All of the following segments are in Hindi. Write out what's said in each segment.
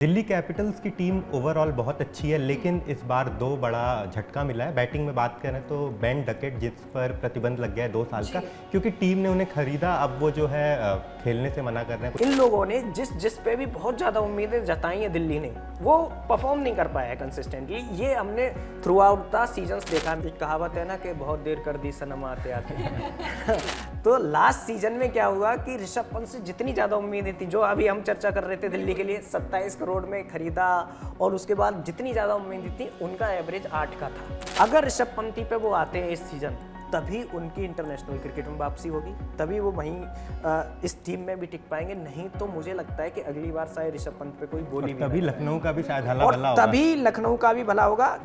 दिल्ली कैपिटल्स की टीम ओवरऑल बहुत अच्छी है, लेकिन इस बार दो बड़ा झटका मिला है। बैटिंग में बात करें तो बेन डकेट, जिस पर प्रतिबंध लग गया है 2 साल का, क्योंकि टीम ने उन्हें खरीदा। अब वो जो है खेलने से मना कर रहे हैं। इन लोगों ने जिस पे भी बहुत ज़्यादा उम्मीदें जताई हैं दिल्ली ने, वो परफॉर्म नहीं कर पाया है कंसिस्टेंटली। ये हमने थ्रू आउट द सीजन्स देखा। एक कहावत है ना कि बहुत देर कर दी सनम आते आते तो लास्ट सीजन में क्या हुआ कि ऋषभ पंत से जितनी ज़्यादा उम्मीदें थी, जो अभी हम चर्चा कर रहे थे दिल्ली के लिए 27 करोड़ में खरीदा, और उसके बाद जितनी ज़्यादा उम्मीदें थी उनका एवरेज 8 का था। अगर ऋषभ पंत पे वो आते हैं इस सीजन, तभी उनकी इंटरनेशनल क्रिकेट में वापसी होगी, तभी वो वहीं इस टीम में भी टिक पाएंगे। नहीं तो मुझे लगता है कि अगली बार शायद ऋषभ पंत पे कोई बोली भी तभी लखनऊ का भी शायद हला भला होगा। तभी लखनऊ का भी भला होगा।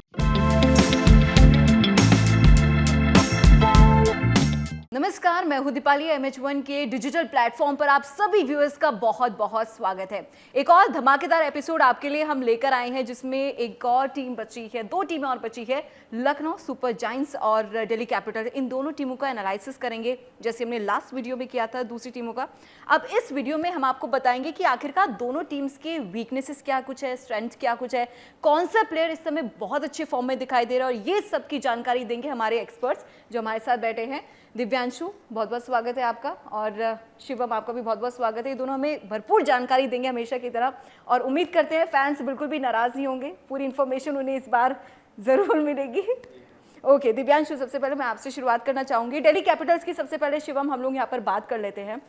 नमस्कार, मैं हूं दीपाली। MH1 के डिजिटल प्लेटफॉर्म पर आप सभी व्यूअर्स का बहुत बहुत स्वागत है। एक और धमाकेदार एपिसोड आपके लिए हम लेकर आए हैं, जिसमें एक और टीम बची है, 2 टीमें और बची है, लखनऊ सुपर जायंट्स और दिल्ली कैपिटल। इन दोनों टीमों का एनालिसिस करेंगे, जैसे हमने लास्ट वीडियो में किया था दूसरी टीमों का। अब इस वीडियो में हम आपको बताएंगे कि आखिरकार दोनों टीम्स के वीकनेसेस क्या कुछ है, स्ट्रेंथ क्या कुछ है, कौन सा प्लेयर इस समय बहुत अच्छे फॉर्म में दिखाई दे रहा है, और ये सब की जानकारी देंगे हमारे एक्सपर्ट्स जो हमारे साथ बैठे हैं। दिव्यांशु, बहुत बहुत स्वागत है आपका, और शिवम, आपका भी बहुत बहुत स्वागत है। ये दोनों हमें भरपूर जानकारी देंगे हमेशा की तरह, और उम्मीद करते हैं फैंस बिल्कुल भी नाराज नहीं होंगे, पूरी इन्फॉर्मेशन उन्हें इस बार जरूर मिलेगी। ओके दिव्यांशु, सबसे पहले मैं आपसे शुरुआत करना चाहूंगी। दिल्ली कैपिटल्स की सबसे पहले शिवम हम लोग यहाँ पर बात कर लेते हैं।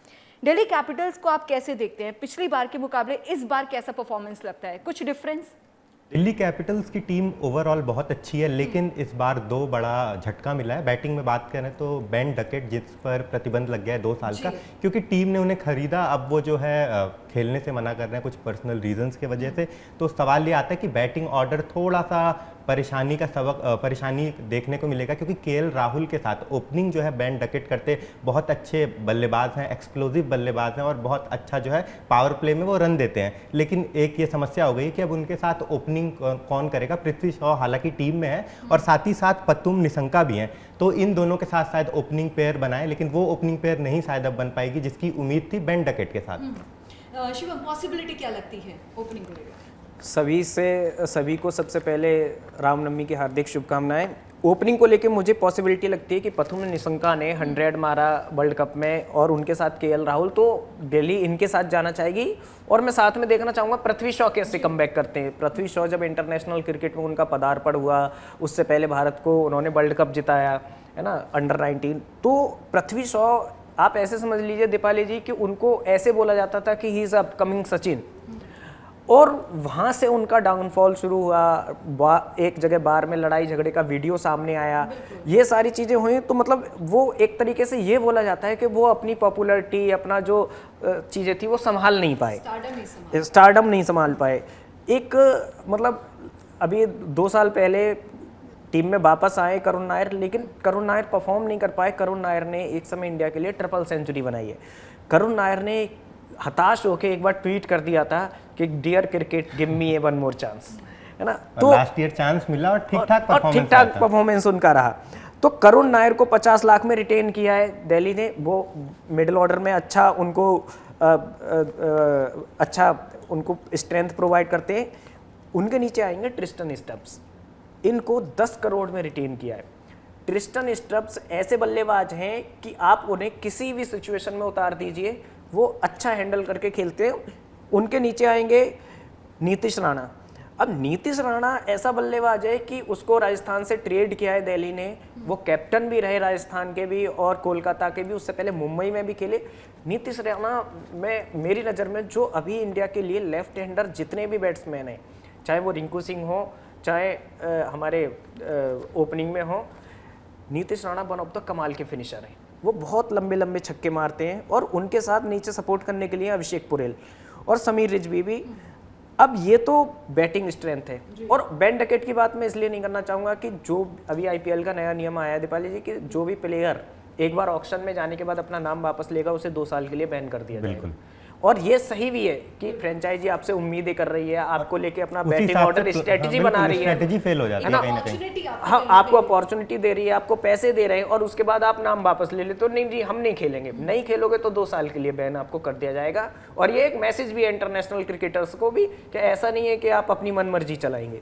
दिल्ली कैपिटल्स को आप कैसे देखते हैं? पिछली बार के मुकाबले इस बार कैसा परफॉर्मेंस लगता है? कुछ डिफरेंस? दिल्ली कैपिटल्स की टीम ओवरऑल बहुत अच्छी है, लेकिन इस बार 2 बड़ा झटका मिला है। बैटिंग में बात करें तो बेन डकेट, जिस पर प्रतिबंध लग गया है 2 साल का, क्योंकि टीम ने उन्हें खरीदा। अब वो जो है खेलने से मना कर रहे हैं कुछ पर्सनल रीजंस की वजह से। तो सवाल ये आता है कि बैटिंग ऑर्डर थोड़ा सा परेशानी देखने को मिलेगा, क्योंकि केएल राहुल के साथ ओपनिंग जो है बेन डकेट करते बहुत अच्छे बल्लेबाज हैं, एक्सप्लोजिव बल्लेबाज हैं, और बहुत अच्छा जो है पावर प्ले में वो रन देते हैं। लेकिन एक ये समस्या हो गई कि अब उनके साथ ओपनिंग कौन करेगा। पृथ्वी शॉ हालांकि टीम में है, और साथ ही साथ पतुम निशंका भी हैं, तो इन दोनों के साथ शायद ओपनिंग पेयर बनाए, लेकिन वो ओपनिंग पेयर नहीं शायद अब बन पाएगी जिसकी उम्मीद थी बेन डकेट के साथ। शिवम, पॉसिबिलिटी क्या लगती है ओपनिंग को लेकर? सभी को सबसे पहले रामनवमी की हार्दिक शुभकामनाएं। ओपनिंग को लेके मुझे पॉसिबिलिटी लगती है कि पथुम निशंका ने 100 मारा वर्ल्ड कप में, और उनके साथ केएल राहुल, तो दिल्ली इनके साथ जाना चाहेगी। और मैं साथ में देखना चाहूँगा पृथ्वी शॉ कैसे कमबैक करते हैं। पृथ्वी शॉ जब इंटरनेशनल क्रिकेट में उनका पदार्पण हुआ, उससे पहले भारत को उन्होंने वर्ल्ड कप जिताया है ना, अंडर 19। तो पृथ्वी शॉ आप ऐसे समझ लीजिए दीपाली जी कि उनको ऐसे बोला जाता था कि ही इज़ अपकमिंग सचिन, और वहाँ से उनका डाउनफॉल शुरू हुआ। एक जगह बार में लड़ाई झगड़े का वीडियो सामने आया, ये सारी चीज़ें हुई। तो मतलब वो एक तरीके से ये बोला जाता है कि वो अपनी पॉपुलैरिटी, अपना जो चीज़ें थी वो संभाल नहीं पाए, स्टारडम नहीं संभाल पाए। एक मतलब अभी 2 साल पहले टीम में वापस आए करुण नायर, लेकिन करुण नायर परफॉर्म नहीं कर पाए। करुण नायर ने एक समय इंडिया के लिए ट्रिपल सेंचुरी बनाई है। करुण नायर ने हताश होकर एक बार ट्वीट कर दिया था कि डियर क्रिकेट गिव मी ए वन मोर चांस, है ना। तो लास्ट ईयर चांस मिला और ठीक ठाक परफॉर्मेंस उनका रहा। तो करुण नायर को 50 लाख में रिटेन किया है दिल्ली ने। वो मिडिल ऑर्डर में अच्छा उनको स्ट्रेंथ प्रोवाइड करते हैं। उनके नीचे आएंगे ट्रिस्टन स्टब्स, इनको 10 करोड़ में रिटेन किया है। ट्रिस्टन स्टब्स ऐसे बल्लेबाज हैं कि आप उन्हें किसी भी सिचुएशन में उतार दीजिए, वो अच्छा हैंडल करके खेलते हैं। उनके नीचे आएंगे नीतीश राणा। अब नीतीश राणा ऐसा बल्लेबाज है कि उसको राजस्थान से ट्रेड किया है दिल्ली ने। वो कैप्टन भी रहे राजस्थान के भी और कोलकाता के भी, उससे पहले मुंबई में भी खेले। नीतीश राणा में मेरी नज़र में जो अभी इंडिया के लिए लेफ्ट हैंडर जितने भी बैट्समैन हैं, चाहे वो रिंकू सिंह हो, चाहे हमारे ओपनिंग में हो, Nitish Rana one of the कमाल के फिनिशर हैं। वो बहुत लंबे लंबे छक्के मारते हैं, और उनके साथ नीचे सपोर्ट करने के लिए अभिषेक पुरेल और समीर रिजवी भी। अब ये तो बैटिंग स्ट्रेंथ है। और बेन डकेट की बात मैं इसलिए नहीं करना चाहूँगा कि जो अभी IPL का नया नियम आया है दीपाली जी, कि जो भी प्लेयर एक बार ऑक्शन में जाने के बाद अपना नाम वापस लेगा, उसे 2 साल के लिए बैन कर दिया जाएगा। और ये सही भी है कि फ्रेंचाइजी आपसे उम्मीदें कर रही है, आपको लेके अपना उसी बैटिंग हिसाब ऑर्डर से स्ट्रेटजी हाँ, बना रही है, स्ट्रेटजी फेल हो जाती है कहीं ना कहीं। हाँ आपको अपॉर्चुनिटी दे रही है, आपको पैसे दे रहे हैं, और उसके बाद आप नाम वापस ले लेते हो, नहीं जी हम नहीं खेलेंगे, नहीं खेलोगे तो 2 साल के लिए बैन आपको कर दिया जाएगा। और ये एक मैसेज भी है इंटरनेशनल क्रिकेटर्स को भी कि ऐसा नहीं है कि आप अपनी मनमर्जी चलाएंगे।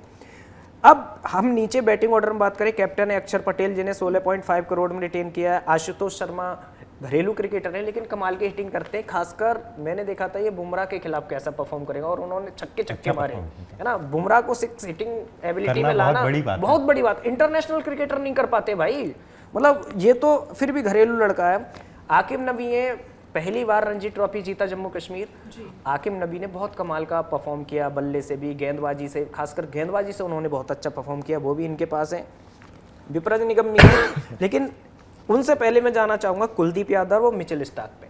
अब हम नीचे बैटिंग ऑर्डर में बात करें, कैप्टन है अक्षर पटेल जिन्हें 16.5 करोड़ में रिटेन किया है। आशुतोष शर्मा घरेलू क्रिकेटर है लेकिन कमाल की हिटिंग करते हैं, खासकर मैंने देखा था ये बुमराह के खिलाफ कैसा परफॉर्म करेगा, और उन्होंने छक्के मारे है ना। बुमराह को 6 हिटिंग एबिलिटी में लाना बहुत बड़ी बात, इंटरनेशनल क्रिकेटर नहीं कर पाते भाई, मतलब ये तो फिर भी घरेलू लड़का है। आकिब नबी है, पहली बार रणजी ट्रॉफी जीता जम्मू कश्मीर। आकिब नबी ने बहुत कमाल का परफॉर्म किया, बल्ले से भी, गेंदबाजी से, खासकर गेंदबाजी से उन्होंने बहुत अच्छा परफॉर्म किया, वो भी इनके पास है। विपराज निगम नहीं है, लेकिन उनसे पहले मैं जाना चाहूंगा कुलदीप यादव और मिचेल स्टार्क पे।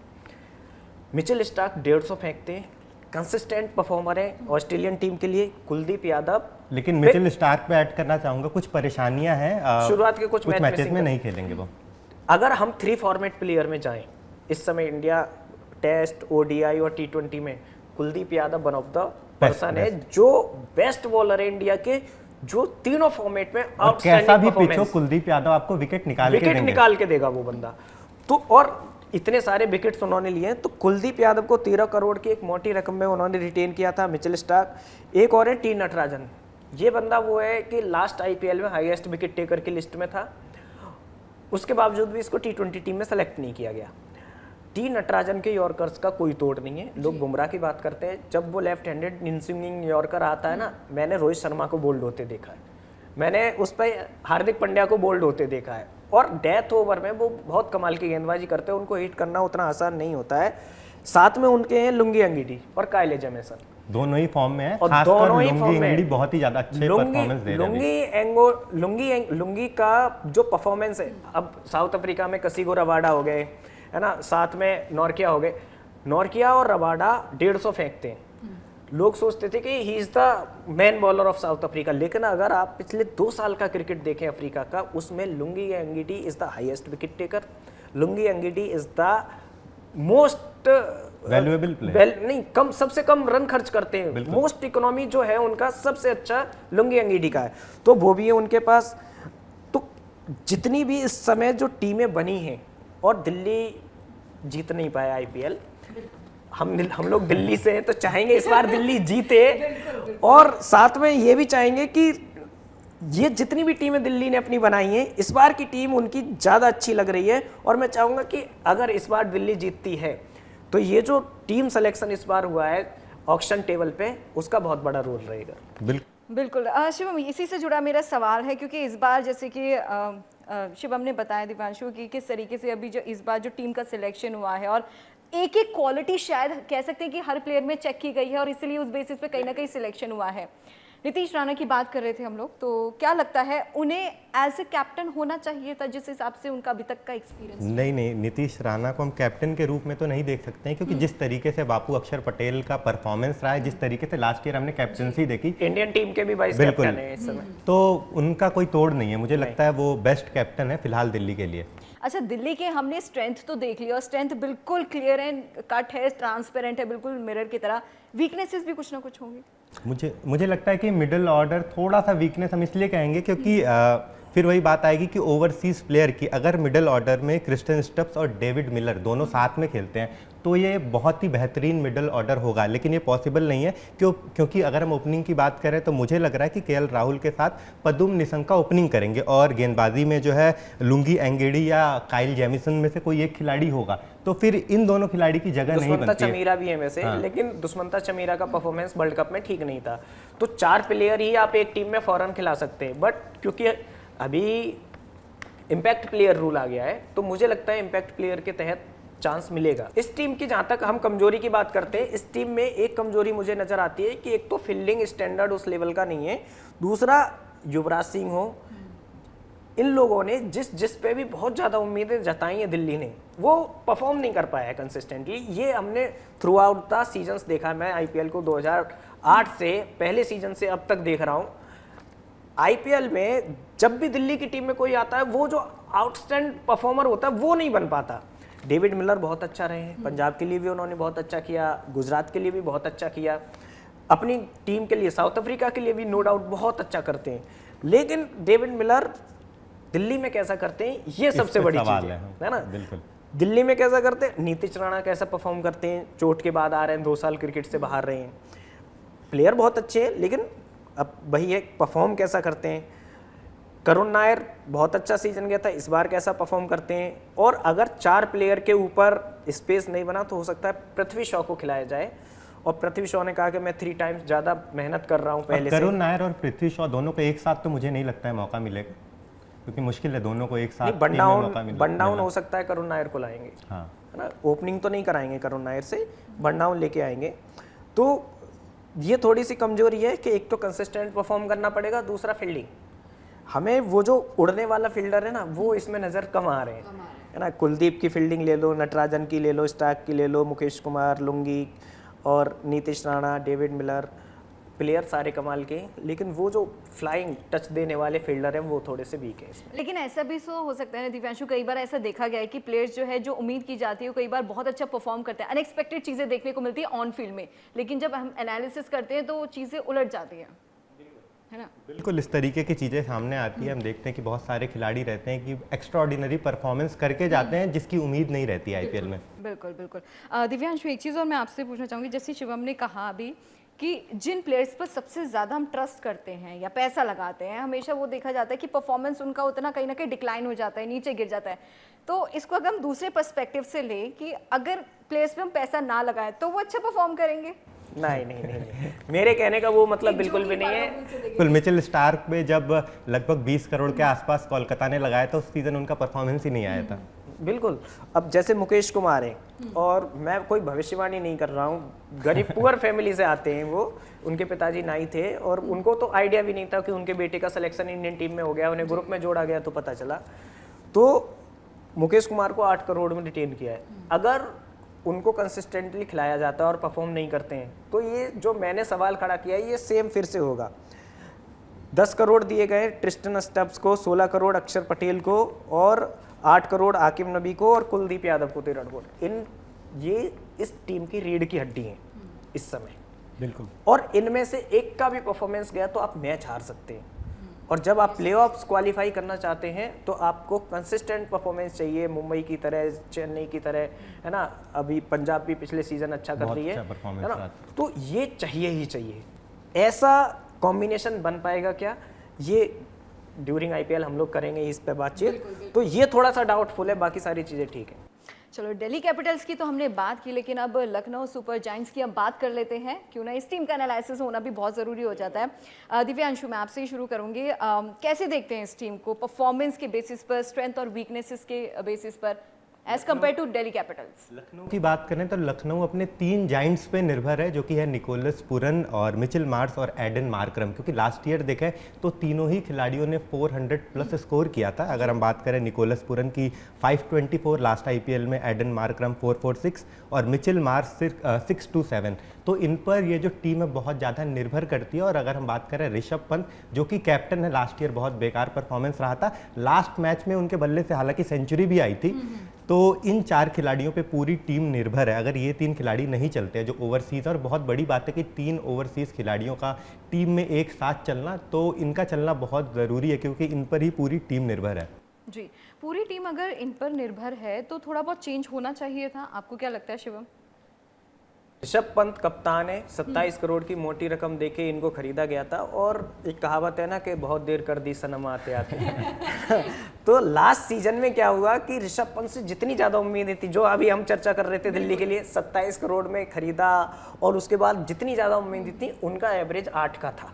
मिचेल स्टार्क 150 फेंकते हैं, कंसिस्टेंट परफॉर्मर है ऑस्ट्रेलियन टीम के लिए। कुलदीप यादव, लेकिन मिचेल स्टार्क पे ऐड करना चाहूंगा, कुछ परेशानियां हैं, शुरुआत के कुछ मैचेस में नहीं खेलेंगे वो। अगर हम 3 फॉर्मेट प्लेयर में जाएं इस समय, इंडिया टेस्ट, ओडीआई और T20 में, Kuldeep Yadav one of the person है जो बेस्ट बॉलर है इंडिया के, जो तीनों फॉर्मेट में आउटस्टैंडिंग कैसा भी पिच हो, कुलदीप यादव आपको विकेट निकाल के देगा वो बंदा। तो और इतने सारे विकेट्स उन्होंने लिए हैं, तो कुलदीप यादव को 13 करोड़ की एक मोटी रकम में उन्होंने रिटेन किया था। मिचेल स्टार्क, एक और है टी नटराजन, ये बंदा वो है कि लास्ट IPL में हाईएस्ट विकेट टेकर की लिस्ट में था, उसके बावजूद भी इसको T20 टीम में सेलेक्ट नहीं किया गया। टी नटराजन के यॉर्कर्स का कोई तोड़ नहीं है। लोग बुमराह की बात करते हैं, जब वो लेफ्ट हैंडेड इन स्विंगिंग यॉर्कर आता है ना, मैंने रोहित शर्मा को बोल्ड होते देखा है, मैंने उस पर हार्दिक पांड्या को बोल्ड होते देखा है, और डेथ ओवर में वो बहुत कमाल की गेंदबाजी करते हैं, उनको हिट करना उतना आसान नहीं होता है। साथ में उनके हैं लुंगी अंगीडी और कायले जेमिसन, दोनों ही फॉर्म में है, और दोनों ही फॉर्म में बहुत ही ज्यादा अच्छे परफॉर्मेंस दे रहे हैं। लुंगी का जो परफॉर्मेंस है, अब साउथ अफ्रीका में कसिगो रबाडा हो गए है ना, साथ में नॉर्किया हो गए, नॉर्किया और रबाडा 150 फेंकते हैं। लोग सोचते थे कि he is the man bowler of south Africa, लेकिन अगर आप पिछले 2 साल का क्रिकेट देखें अफ्रीका का, उसमें lungi अंगीडी is the highest wicket taker, lungi अंगीडी is the most valuable player, नहीं कम, सबसे कम रन खर्च करते हैं, मोस्ट इकोनॉमी जो है उनका सबसे अच्छा लुंगी अंगीडी का है, तो वो भी है उनके पास। तो जितनी भी इस समय जो टीमें बनी हैं, और दिल्ली जीत नहीं पाया IPL, हम लोग दिल्ली से हैं तो चाहेंगे इस बार दिल्ली जीते, और साथ में ये भी चाहेंगे कि ये जितनी भी टीमें दिल्ली ने अपनी बनाई हैं, इस बार की टीम उनकी ज़्यादा अच्छी लग रही है, और मैं चाहूँगा कि अगर इस बार दिल्ली जीतती है तो ये जो टीम सिलेक्शन इस बार हुआ है ऑक्शन टेबल पे, उसका बहुत बड़ा रोल रहेगा। बिल्कुल शिवम, इसी से जुड़ा मेरा सवाल है, क्योंकि इस बार जैसे कि शिवम ने बताया दिव्यांशु कि किस तरीके से अभी जो इस बार जो टीम का सिलेक्शन हुआ है, और एक एक क्वालिटी शायद कह सकते हैं कि हर प्लेयर में चेक की गई है, और इसीलिए उस बेसिस पे कहीं ना कहीं सिलेक्शन हुआ है। नीतीश राणा की बात कर रहे थे हम लोग, तो क्या लगता है उन्हें एज ए कैप्टन होना चाहिए था जिस हिसाब से उनका अभी तक का एक्सपीरियंस? नहीं, नीतीश राणा को हम कैप्टन के रूप में तो नहीं देख सकते हैं, क्योंकि जिस तरीके से बापू अक्षर पटेल का परफॉर्मेंस रहा है, जिस तरीके से लास्ट ईयर हमने कैप्टनसी देखी, इंडियन टीम के भी वाइस कैप्टन है इस समय, तो उनका कोई तोड़ नहीं है। मुझे लगता है वो बेस्ट कैप्टन है फिलहाल दिल्ली के लिए। अच्छा, दिल्ली के हमने स्ट्रेंथ तो देख लिया, और स्ट्रेंथ बिल्कुल क्लियर एंड कट है, ट्रांसपेरेंट है, बिल्कुल मिरर की तरह। वीकनेसेस भी कुछ ना कुछ होंगी। मुझे लगता है कि मिडिल ऑर्डर थोड़ा सा वीकनेस हम इसलिए कहेंगे क्योंकि फिर वही बात आएगी कि ओवरसीज प्लेयर की, अगर मिडिल ऑर्डर में क्रिस्टन स्टप्स और डेविड मिलर दोनों साथ में खेलते हैं तो ये बहुत ही बेहतरीन मिडिल ऑर्डर होगा, लेकिन ये पॉसिबल नहीं है क्योंकि अगर हम ओपनिंग की बात करें तो मुझे लग रहा है कि KL राहुल के साथ पदुम निसंका ओपनिंग करेंगे, और गेंदबाजी में जो है लुंगी एंगेडी या काइल जेमिसन में से कोई एक खिलाड़ी होगा, तो फिर इन दोनों खिलाड़ी की जगह नहीं बनती है। चमीरा भी है वैसे, हाँ। लेकिन दुष्मंता चमीरा का परफॉर्मेंस वर्ल्ड कप में ठीक नहीं था, तो 4 प्लेयर ही आप एक टीम में फौरन खिला सकते हैं, बट क्योंकि अभी इम्पैक्ट प्लेयर रूल आ गया है, तो मुझे लगता है इम्पैक्ट प्लेयर के तहत चांस मिलेगा। इस टीम की जहां तक हम कमजोरी की बात करते हैं, इस टीम में एक कमजोरी मुझे नजर आती है कि एक तो फील्डिंग स्टैंडर्ड उस लेवल का नहीं है, दूसरा युवराज सिंह हो, इन लोगों ने जिस पे भी बहुत ज्यादा उम्मीदें जताई है दिल्ली ने, वो परफॉर्म नहीं कर पाया है कंसिस्टेंटली। ये हमने थ्रू आउट द सीजन्स देखा, मैं IPL को 2008 से पहले सीजन से अब तक देख रहा हूं। IPL में जब भी दिल्ली की टीम में कोई आता है, वो जो आउटस्टैंड परफॉर्मर होता है वो नहीं बन पाता। डेविड मिलर बहुत अच्छा रहे हैं, पंजाब के लिए भी उन्होंने बहुत अच्छा किया, गुजरात के लिए भी बहुत अच्छा किया, अपनी टीम के लिए साउथ अफ्रीका के लिए भी नो डाउट बहुत अच्छा करते हैं। लेकिन डेविड मिलर दिल्ली में कैसा करते हैं ये सबसे बड़ी चीज है ना। बिल्कुल। दिल्ली में कैसा करते हैं, नीतीश राणा कैसा परफॉर्म करते हैं, चोट के बाद आ रहे हैं, 2 साल क्रिकेट से बाहर रहे हैं, प्लेयर बहुत अच्छे हैं, लेकिन अब वही है परफॉर्म कैसा करते हैं। करुण नायर बहुत अच्छा सीजन गया था, इस बार कैसा परफॉर्म करते हैं। और अगर 4 प्लेयर के ऊपर स्पेस नहीं बना तो हो सकता है पृथ्वी शॉ को खिलाया जाए, और पृथ्वी शॉ ने कहा कि मैं 3 टाइम्स ज़्यादा मेहनत कर रहा हूँ पहले से। करुण नायर और पृथ्वी शॉ दोनों को एक साथ तो मुझे नहीं लगता है मौका मिलेगा, क्योंकि मुश्किल है दोनों को एक साथ टीम में मौका मिले। वन डाउन हो सकता है, करुण नायर को लाएंगे, हाँ है ना, ओपनिंग तो नहीं कराएंगे करुण नायर से, वन डाउन लेके आएंगे। तो ये थोड़ी सी कमजोरी है कि एक तो कंसिस्टेंट परफॉर्म करना पड़ेगा, दूसरा फील्डिंग। हमें वो जो उड़ने वाला फील्डर है ना वो इसमें नज़र कम आ रहे हैं, है ना। कुलदीप की फील्डिंग ले लो, नटराजन की ले लो, स्टार्क की ले लो, मुकेश कुमार, लुंगी और Nitish Rana, David Miller, player सारे कमाल के, लेकिन वो जो फ्लाइंग टच देने वाले फील्डर हैं वो थोड़े से वीक है इसमें। लेकिन ऐसा भी सो हो सकता है ना दिव्यांशु, कई बार ऐसा देखा गया है कि प्लेयर्स जो है जो उम्मीद की जाती है कई बार बहुत अच्छा परफॉर्म करते हैं, अनएक्सपेक्टेड चीज़ें देखने को मिलती है ऑन फील्ड में, लेकिन जब हम एनालिसिस करते हैं तो वो चीज़ें उलट जाती हैं, है ना। बिल्कुल इस तरीके की चीज़ें सामने आती है। हम देखते हैं कि बहुत सारे खिलाड़ी रहते हैं कि एक्स्ट्राऑर्डिनरी परफॉर्मेंस करके जाते हैं जिसकी उम्मीद नहीं रहती आईपीएल में। बिल्कुल बिल्कुल। दिव्यांशु, एक चीज़ और मैं आपसे पूछना चाहूँगी, जैसे शिवम ने कहा अभी कि जिन प्लेयर्स पर सबसे ज़्यादा हम ट्रस्ट करते हैं या पैसा लगाते हैं, हमेशा वो देखा जाता है कि परफॉर्मेंस उनका उतना कहीं ना कहीं डिक्लाइन हो जाता है, नीचे गिर जाता है। तो इसको अगर हम दूसरे पर्सपेक्टिव से लें कि अगर प्लेयर्स पे हम पैसा ना लगाएं तो वो अच्छा परफॉर्म करेंगे? नहीं, मेरे कहने का वो मतलब बिल्कुल भी नहीं है। बिल्कुल, मिचेल स्टार्क में जब लगभग 20 करोड़ के आसपास कोलकाता ने लगाया था उस सीजन उनका परफॉर्मेंस ही नहीं आया था। बिल्कुल। अब जैसे मुकेश कुमार है, और मैं कोई भविष्यवाणी नहीं कर रहा हूँ, गरीब पुअर फैमिली से आते हैं वो, उनके पिताजी नाई थे और उनको तो आइडिया भी नहीं था कि उनके बेटे का सिलेक्शन इंडियन टीम में हो गया, उन्हें ग्रुप में जोड़ा गया तो पता चला। तो मुकेश कुमार को 8 करोड़ में रिटेन किया है। अगर उनको कंसिस्टेंटली खिलाया जाता है और परफॉर्म नहीं करते हैं तो ये जो मैंने सवाल खड़ा किया है ये सेम फिर से होगा। 10 करोड़ दिए गए ट्रिस्टन स्टब्स को, 16 करोड़ अक्षर पटेल को और 8 करोड़ आकिब नबी को और कुलदीप यादव को 13 करोड़। ये इस टीम की रीढ़ की हड्डी है इस समय। बिल्कुल। और इनमें से एक का भी परफॉर्मेंस गया तो आप मैच हार सकते हैं। और जब आप प्लेऑफ्स क्वालिफाई करना चाहते हैं तो आपको कंसिस्टेंट परफॉर्मेंस चाहिए, मुंबई की तरह, चेन्नई की तरह, है ना। अभी पंजाब भी पिछले सीजन अच्छा कर रही है ना। तो ये चाहिए ही चाहिए। ऐसा कॉम्बिनेशन बन पाएगा क्या, ये ड्यूरिंग आईपीएल हम लोग करेंगे इस पे बातचीत। तो ये थोड़ा सा डाउटफुल है, बाकी सारी चीज़ें ठीक है। चलो, दिल्ली कैपिटल्स की तो हमने बात की, लेकिन अब लखनऊ सुपर जायंट्स की हम बात कर लेते हैं। क्यों ना, इस टीम का एनालिसिस होना भी बहुत ज़रूरी हो जाता है। दिव्यांशु, मैं आपसे ही शुरू करूंगी। कैसे देखते हैं इस टीम को परफॉर्मेंस के बेसिस पर, स्ट्रेंथ और वीकनेसेस के बेसिस पर as compare to Delhi Capitals? Lucknow की बात करें तो लखनऊ अपने 3 जाइंट्स पे निर्भर है, जो कि है निकोलस पुरन और मिचेल मार्श और एडन मार्करम। क्योंकि लास्ट ईयर देखें तो तीनों ही खिलाड़ियों ने 400 प्लस स्कोर किया था। अगर हम बात करें निकोलस पुरन की 524 लास्ट आईपीएल में, एडन मार्करम 446 और मिचेल मार्श 627। तो इन पर ये जो टीम है बहुत ज़्यादा निर्भर करती है। और अगर हम बात करें ऋषभ पंत, जो कि कैप्टन है, लास्ट ईयर बहुत बेकार परफॉर्मेंस रहा था। लास्ट मैच में उनके बल्ले से हालांकि सेंचुरी भी आई थी। तो इन 4 खिलाड़ियों पे पूरी टीम निर्भर है। अगर ये 3 खिलाड़ी नहीं चलते हैं जो ओवरसीज़, और बहुत बड़ी बात है कि 3 ओवरसीज़ खिलाड़ियों का टीम में एक साथ चलना, तो इनका चलना बहुत ज़रूरी है क्योंकि इन पर ही पूरी टीम निर्भर है। जी, पूरी टीम अगर इन पर निर्भर है तो थोड़ा बहुत चेंज होना चाहिए था। आपको क्या लगता है शिवम? ऋषभ पंत कप्तान है, 27 करोड़ की मोटी रकम देके इनको खरीदा गया था। और एक कहावत है ना कि बहुत देर कर दी सनम आते आते। तो लास्ट सीजन में क्या हुआ कि ऋषभ पंत से जितनी ज़्यादा उम्मीदें थी, जो अभी हम चर्चा कर रहे थे दिल्ली के लिए, 27 करोड़ में खरीदा, और उसके बाद जितनी ज़्यादा उम्मीदें थी उनका एवरेज 8 का था।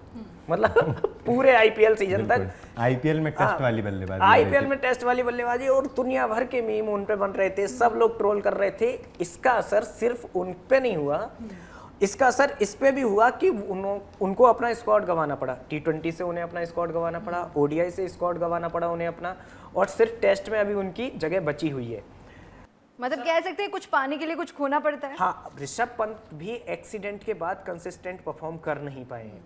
मतलब पूरे आईपीएल सीजन तक आईपीएल में टेस्ट वाली बल्लेबाजी, आईपीएल में टेस्ट वाली बल्लेबाजी, और दुनिया भर के मीम उन पे बन रहे थे, सब लोग ट्रोल कर रहे थे। इसका असर सिर्फ उन पे नहीं हुआ, इसका असर इस पे भी हुआ कि उनको अपना स्क्वाड गंवाना पड़ा। T20 से उन्हें अपना स्क्वाड गंवाना पड़ा, ओडीआई से स्क्वाड गंवाना पड़ा उन्हें अपना, और सिर्फ टेस्ट में अभी उनकी जगह बची हुई है। मतलब कह सकते हैं कुछ पाने के लिए कुछ खोना पड़ता है। हाँ, ऋषभ पंत भी एक्सीडेंट के बाद कंसिस्टेंट परफॉर्म कर नहीं पाए हैं,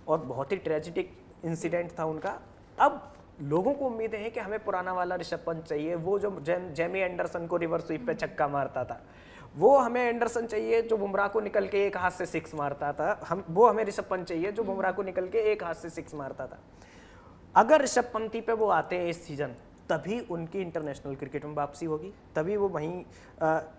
और बहुत ही ट्रेजिक इंसिडेंट था उनका। अब लोगों को उम्मीदें हैं कि हमें पुराना वाला ऋषभ पंत चाहिए, वो जो जेमी एंडरसन को रिवर्स स्वीप पे छक्का मारता था, वो हमें एंडरसन चाहिए जो बुमराह को निकल के एक हाथ से सिक्स मारता था, वो हमें ऋषभ पंत चाहिए जो बुमराह को निकल के एक हाथ से सिक्स मारता था। अगर ऋषभ पंत पे वो आते हैं इस सीजन, तभी उनकी इंटरनेशनल क्रिकेट में वापसी होगी, तभी वो वहीं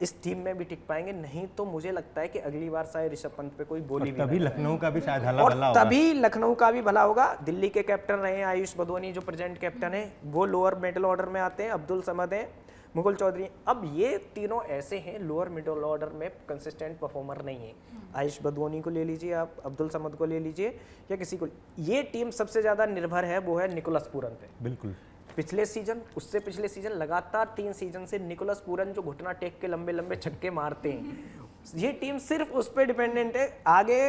इस टीम में भी टिक पाएंगे। नहीं तो मुझे लगता है कि अगली बार शायद ऋषभ पंत पे कोई बोली भी तभी लखनऊ का भी शायद हला और भला होगा। तभी लखनऊ का भी भला होगा। दिल्ली के कैप्टन रहे हैं आयुष बदोनी, जो प्रेजेंट कैप्टन है, वो लोअर मिडिल ऑर्डर में आते हैं। अब्दुल समद हैं, मुकुल चौधरी। अब ये तीनों ऐसे हैं लोअर मिडिल ऑर्डर में कंसिस्टेंट परफॉर्मर नहीं है। आयुष बदोनी को ले लीजिए आप, अब्दुल समद को ले लीजिए या किसी को। ये टीम सबसे ज्यादा निर्भर है वो है निकोलस पूरन पे। बिल्कुल। पिछले सीजन, उससे पिछले सीजन, लगातार 3 सीजन से निकोलस पूरन जो घुटना टेक के लंबे लंबे छक्के मारते हैं, ये टीम सिर्फ उस पर डिपेंडेंट है। आगे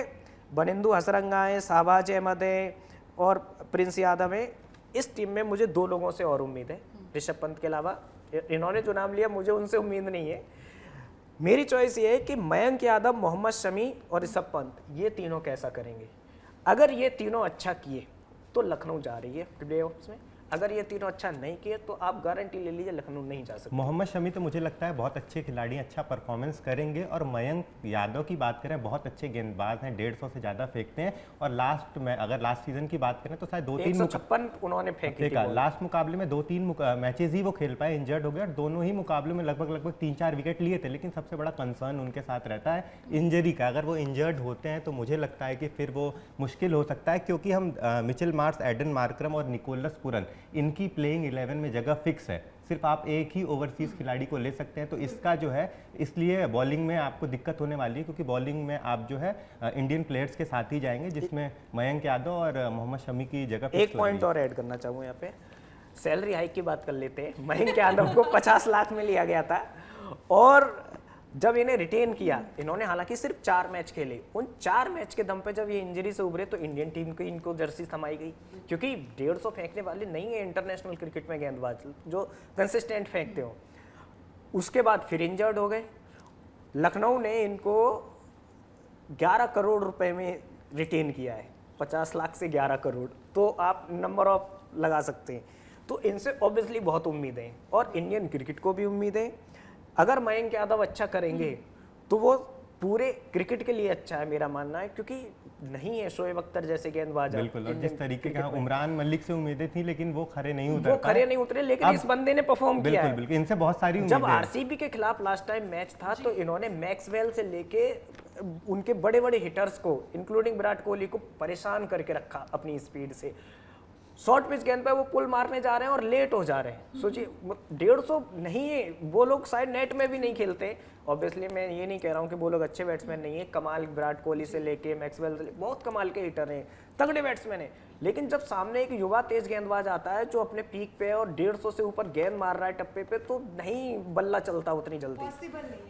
बनिंदु हसरंगा है, शाहबाज अहमद है और प्रिंस यादव है। इस टीम में मुझे 2 लोगों से और उम्मीद है ऋषभ पंत के अलावा। इन्होंने जो नाम लिया मुझे उनसे उम्मीद नहीं है। मेरी चॉइस ये है कि मयंक यादव, मोहम्मद शमी और ऋषभ पंत, ये तीनों कैसा करेंगे। अगर ये तीनों अच्छा किए तो लखनऊ जा रही है प्लेऑफ्स में। अगर ये तीनों अच्छा नहीं किए तो आप गारंटी ले लीजिए लखनऊ नहीं जा सकते। मोहम्मद शमी तो मुझे लगता है बहुत अच्छे खिलाड़ी, अच्छा परफॉर्मेंस करेंगे। और मयंक यादव की बात करें, बहुत अच्छे गेंदबाज हैं, 150 से ज़्यादा फेंकते हैं। और लास्ट में अगर लास्ट सीजन की बात करें तो शायद 2-3 156 उन्होंने फेंकी थी। लास्ट मुकाबले में 2-3 मैचेस ही वो खेल पाए, इंजर्ड हो गए। और दोनों ही मुकाबलों में लगभग 3-4 विकेट लिए थे। लेकिन सबसे बड़ा कंसर्न उनके साथ रहता है इंजरी का। अगर वो इंजर्ड होते हैं तो मुझे लगता है कि फिर वो मुश्किल हो सकता है, क्योंकि हम मिचेल मार्श, एडन मार्करम और निकोलस पूरन, इनकी प्लेइंग 11 में जगह फिक्स है। सिर्फ आप एक ही ओवरसीज खिलाड़ी को ले सकते हैं। तो इसका जो है, इसलिए बॉलिंग में आपको दिक्कत होने वाली है, क्योंकि बॉलिंग में आप जो है इंडियन प्लेयर्स के साथ ही जाएंगे, जिसमें मयंक यादव और मोहम्मद शमी की जगह। एक पॉइंट और ऐड करना चाहूँगा यहाँ पे, सैलरी हाइक की बात कर लेते हैं। मयंक यादव को 50 लाख में लिया गया था और जब इन्हें रिटेन किया, इन्होंने हालांकि सिर्फ 4 मैच खेले। उन 4 मैच के दम पे जब ये इंजरी से उभरे तो इंडियन टीम की इनको जर्सी थमाई गई, क्योंकि 150 फेंकने वाले नहीं है इंटरनेशनल क्रिकेट में गेंदबाज जो कंसिस्टेंट फेंकते हो। उसके बाद फिर इंजर्ड हो गए। लखनऊ ने इनको 11 करोड़ रुपए में रिटेन किया है, 50 लाख से 11 करोड़, तो आप नंबर ऑफ लगा सकते हैं। तो इनसे ऑब्वियसली बहुत उम्मीदें हैं और इंडियन क्रिकेट को भी उम्मीद है। अगर मयंक यादव अच्छा करेंगे तो वो पूरे क्रिकेट के लिए अच्छा है, मेरा मानना है, क्योंकि नहीं है शोएब अख्तर जैसे गेंदबाज। बिल्कुल। और जिस तरीके का उमरान मलिक से उम्मीदें थी, लेकिन वो खरे नहीं उतरे, लेकिन इस बंदे ने परफॉर्म किया है। बिल्कुल, इनसे बहुत सारी जब आरसीबी के खिलाफ लास्ट टाइम मैच था तो इन्होंने मैक्सवेल से लेके उनके बड़े बड़े हिटर्स को, इंक्लूडिंग विराट कोहली को, परेशान करके रखा अपनी स्पीड से। शॉर्ट पिच गेंद पे वो पुल मारने जा रहे हैं और लेट हो जा रहे हैं। सोचिए 150 नहीं है, वो लोग शायद नेट में भी नहीं खेलते। ऑब्वियसली मैं ये नहीं कह रहा हूँ कि वो लोग अच्छे बैट्समैन नहीं है। कमाल विराट कोहली से लेके मैक्सवेल से बहुत कमाल के हिटर हैं, तगड़े बैट्समैन हैं। लेकिन जब सामने एक युवा तेज गेंदबाज आता है जो अपने पीक पे और 150 से ऊपर गेंद मार रहा है टप्पे पे, तो नहीं बल्ला चलता उतनी जल्दी।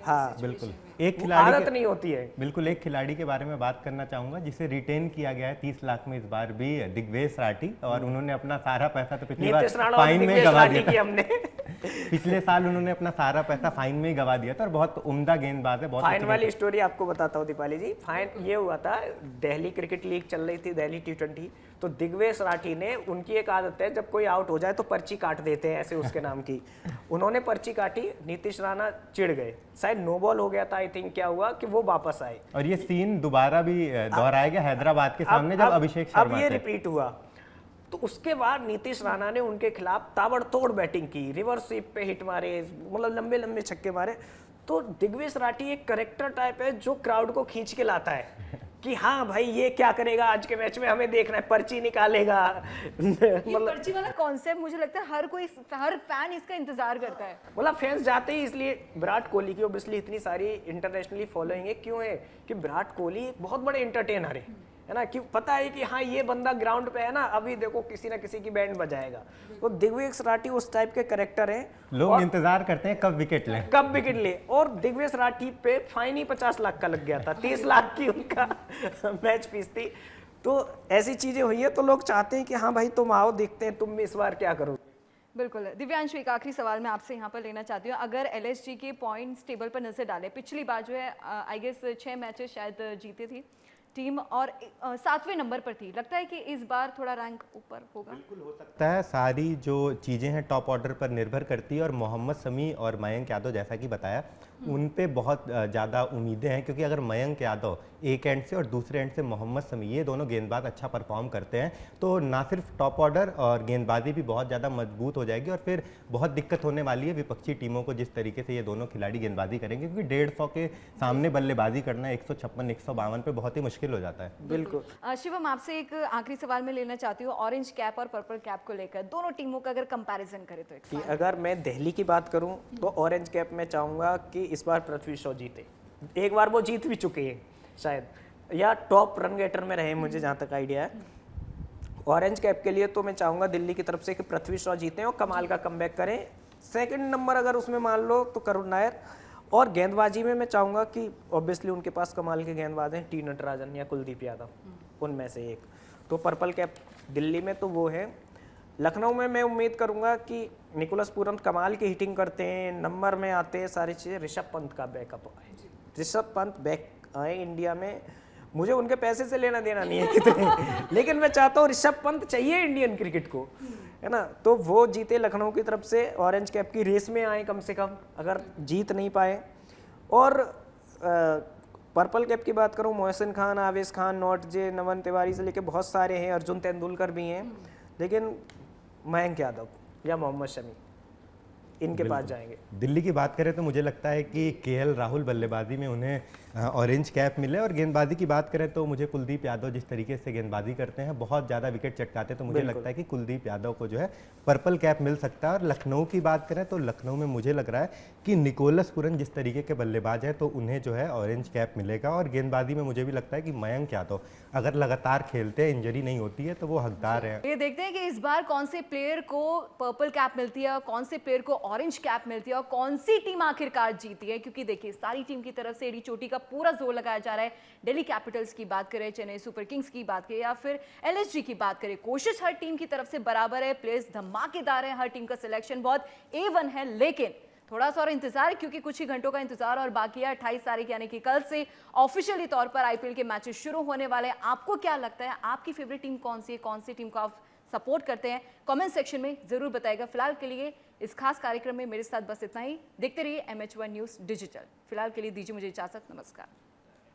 हाँ बिल्कुल। एक खिलाड़ी आदत नहीं होती है। बिल्कुल, एक खिलाड़ी के बारे में बात करना चाहूंगा जिसे रिटेन किया गया है 30 लाख में इस बार भी, दिग्वेश राठी। और उन्होंने अपना सारा पैसा तो पिछली बार फाइन में गवा दिया था। हमने पिछले साल उन्होंने अपना सारा पैसा फाइन में ही गवा दिया था। और बहुत उम्दा गेंदबाज है। बहुत फाइन वाली स्टोरी आपको बताता हूँ दीपाली जी। फाइन ये हुआ था, दिल्ली क्रिकेट लीग चल रही थी, दिल्ली T20। तो दिग्वेश राठी ने, उनकी एक आदत है जब कोई आउट हो जाए तो पर्ची काट देते हैं, ऐसे उसके नाम की। उन्होंने पर्ची काटी, नीतीश राणा चिढ़ गए, शायद नो बॉल हो गया था, आई थिंक। क्या हुआ कि वो वापस आए और ये सीन दोबारा भी दोहराया गया हैदराबाद के सामने, जब अभिषेक शर्मा अब ये रिपीट हुआ। तो उसके बाद नीतीश राणा ने उनके खिलाफ ताबड़तोड़ बैटिंग की, रिवर्स स्वीप पे हिट मारे, मतलब लंबे लंबे छक्के मारे। तो दिग्वेश राठी एक करेक्टर टाइप है जो क्राउड को खींच के लाता है कि हाँ भाई ये क्या करेगा आज के मैच में, हमें देखना है, पर्ची निकालेगा। मतलब पर्ची वाला कॉन्सेप्ट मुझे लगता है हर फैन इसका इंतजार करता है। मतलब फैंस जाते ही इसलिए। विराट कोहली की ऑब्वियसली इतनी सारी इंटरनेशनली फॉलोइंग है, क्यों है कि विराट कोहली एक बहुत बड़े एंटरटेनर है ना, क्यों पता है कि हाँ ये बंदा ग्राउंड पे है ना, अभी देखो किसी ना किसी की बैंड बजाएगा। तो दिग्वेश राठी उस टाइप के कैरेक्टर है। लोग इंतजार करते हैं कब विकेट ले। और दिग्वेश राठी पे फाइन ही 50 लाख का लग गया था, 30 लाख की उनका मैच फीस थी। तो ऐसी चीजें हुई है, तो लोग चाहते हैं कि हाँ भाई तुम आओ, देखते हैं तुम इस बार क्या करोगे। बिल्कुल। दिव्यांशु, एक आखिरी सवाल मैं आपसे यहाँ पर लेना चाहती हूँ। अगर LSG के पॉइंट्स टेबल पर नजर डालें, पिछली बार जो है आई गेस 6 मैचेस शायद जीती थी, टीम और 7वें नंबर पर थी। लगता है कि इस बार थोड़ा रैंक ऊपर होगा। बिल्कुल हो सकता है। सारी जो चीज़ें हैं टॉप ऑर्डर पर निर्भर करती है और मोहम्मद शमी और मयंक यादव जैसा कि बताया उन पे बहुत ज़्यादा उम्मीदें हैं, क्योंकि अगर मयंक यादव एक एंड से और दूसरे एंड से मोहम्मद शमी ये दोनों गेंदबाज अच्छा परफॉर्म करते हैं तो ना सिर्फ टॉप ऑर्डर और गेंदबाजी भी बहुत ज़्यादा मजबूत हो जाएगी और फिर बहुत दिक्कत होने वाली है विपक्षी टीमों को जिस तरीके से ये दोनों खिलाड़ी गेंदबाजी करेंगे, क्योंकि 150 के सामने बल्लेबाजी करना 156 152 पे बहुत ही मुश्किल हो जाता है। बिल्कुल। शिवम, आपसे एक आखिरी सवाल मैं लेना चाहती हूँ ऑरेंज कैप और पर्पल कैप को लेकर, दोनों टीमों का अगर कंपैरिजन करें तो कि अगर मैं दिल्ली की बात करूं तो ऑरेंज कैप में चाहूंगा कि इस बार पृथ्वी शॉ जीते। एक बार वो जीत भी चुके हैं शायद, या टॉप रन गेटर में रहे, मुझे जहां तक आइडिया है। ऑरेंज कैप के लिए तो मैं चाहूंगा दिल्ली की तरफ से कि पृथ्वी शॉ जीतें और कमाल का कमबैक करें। सेकंड नंबर अगर उसमें मान लो तो करुण नायर, और गेंदबाजी में मैं चाहूंगा कि ऑब्वियसली उनके पास कमाल के गेंदबाज हैं, टी नटराजन या कुलदीप यादव, उनमें से एक। तो पर्पल कैप दिल्ली में तो वो है। लखनऊ में मैं उम्मीद करूंगा कि निकोलस पूरन कमाल की हिटिंग करते हैं, नंबर में आते हैं, सारी चीज़ें। ऋषभ पंत का बैकअप आए, ऋषभ पंत बैक आए इंडिया में। मुझे उनके पैसे से लेना देना नहीं है कितने लेकिन मैं चाहता हूँ ऋषभ पंत चाहिए इंडियन क्रिकेट को, है ना। तो वो जीते लखनऊ की तरफ से, ऑरेंज कैप की रेस में आए कम से कम, अगर जीत नहीं पाए। और पर्पल कैप की बात करूँ, मोहसिन खान, आवेश खान, नॉट जे, नवन तिवारी से लेके बहुत सारे हैं, अर्जुन तेंदुलकर भी हैं, लेकिन मयंक यादव या मोहम्मद शमी इनके पास जाएंगे। दिल्ली की बात करें तो मुझे लगता है कि केएल राहुल बल्लेबाजी में उन्हें ऑरेंज कैप मिले, और गेंदबाजी की बात करें तो मुझे कुलदीप यादव जिस तरीके से गेंदबाजी करते हैं, बहुत ज़्यादा विकेट चटकाते हैं, तो मुझे लगता है कि कुलदीप यादव को जो है पर्पल कैप मिल सकता है। और लखनऊ की बात करें तो लखनऊ में मुझे लग रहा है कि निकोलस पूरन जिस तरीके के बल्लेबाज हैं तो उन्हें जो है ऑरेंज कैप मिलेगा। और गेंदबाजी में मुझे भी लगता है कि मयंक यादव अगर लगातार खेलते हैं, इंजरी नहीं होती है, तो वो हकदार है। ये देखते हैं कि इस बार कौन से प्लेयर को पर्पल कैप मिलती है और कौन से प्लेयर को ऑरेंज कैप मिलती है और कौन सी टीम आखिरकार जीती है, क्योंकि देखिए सारी टीम की तरफ से एडी चोटी का पूरा जोर लगाया जा रहा है। दिल्ली कैपिटल्स की बात करें, चेन्नई सुपर किंग्स की बात करें या फिर एलएसजी की बात करें, कोशिश हर टीम की तरफ से बराबर है, प्लेयर्स धमाकेदार है, हर टीम का सिलेक्शन बहुत A1 है। लेकिन थोड़ा सा और इंतजार, क्योंकि कुछ ही घंटों का इंतजार और बाकी है। 28 तारीख यानी कि कल से ऑफिशियली तौर पर आईपीएल के मैचेस शुरू होने वाले हैं। आपको क्या लगता है, आपकी फेवरेट टीम कौन सी है, कौन सी टीम को आप सपोर्ट करते हैं, कमेंट सेक्शन में जरूर बताइएगा। फिलहाल के लिए इस खास कार्यक्रम में मेरे साथ बस इतना ही। देखते रहिए MH1 न्यूज़ डिजिटल। फिलहाल के लिए दीजिए मुझे इजाजत, नमस्कार।